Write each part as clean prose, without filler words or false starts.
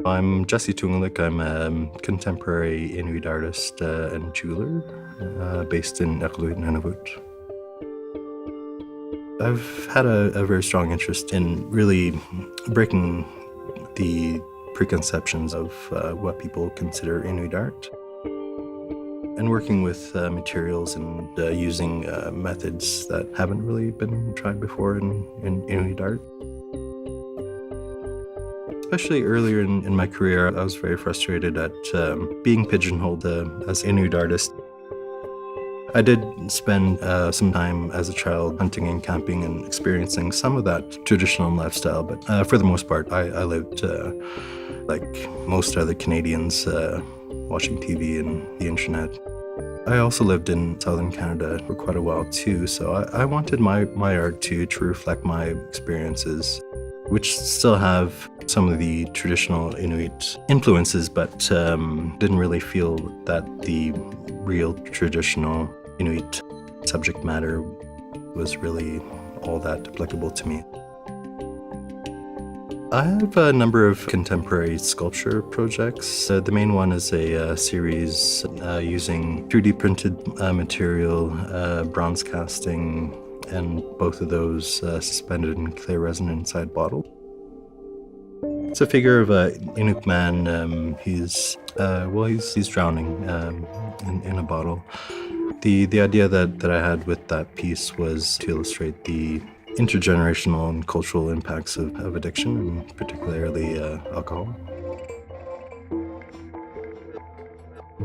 I'm Jesse Tungilik. I'm a contemporary Inuit artist and jeweler based in Iqaluit, Nunavut. I've had a very strong interest in really breaking the preconceptions of what people consider Inuit art and working with materials and using methods that haven't really been tried before in Inuit art. Especially earlier in my career, I was very frustrated at being pigeonholed as an Inuit artist. I did spend some time as a child hunting and camping and experiencing some of that traditional lifestyle, but for the most part, I lived like most other Canadians, watching TV and the internet. I also lived in southern Canada for quite a while too, so I wanted my art to reflect my experiences, which still have some of the traditional Inuit influences, but didn't really feel that the real traditional Inuit subject matter was really all that applicable to me. I have a number of contemporary sculpture projects. The main one is a series using 3D printed material, bronze casting, and both of those suspended in clear resin inside bottle. It's a figure of an Inuit man. He's drowning in a bottle. The idea that I had with that piece was to illustrate the intergenerational and cultural impacts of addiction, and particularly alcohol.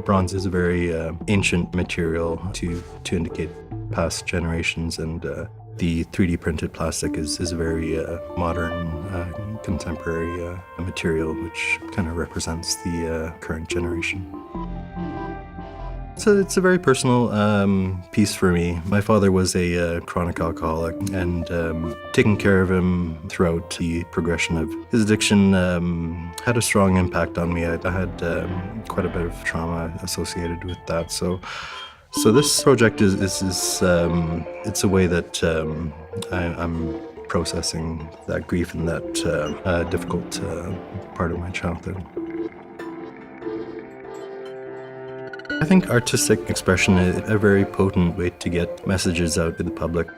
Bronze is a very ancient material to indicate past generations, and the 3D printed plastic is a very modern, contemporary material, which kind of represents the current generation. So it's a very personal piece for me. My father was a chronic alcoholic, and taking care of him throughout the progression of his addiction had a strong impact on me. I had quite a bit of trauma associated with that. So this project is it's a way that I'm processing that grief and that difficult part of my childhood. I think artistic expression is a very potent way to get messages out to the public.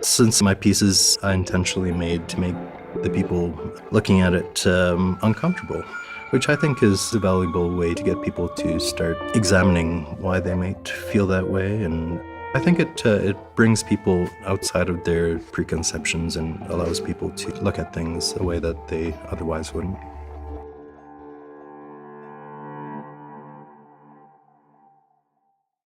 Since my pieces are intentionally made to make the people looking at it uncomfortable, which I think is a valuable way to get people to start examining why they might feel that way. And I think it brings people outside of their preconceptions and allows people to look at things a way that they otherwise wouldn't.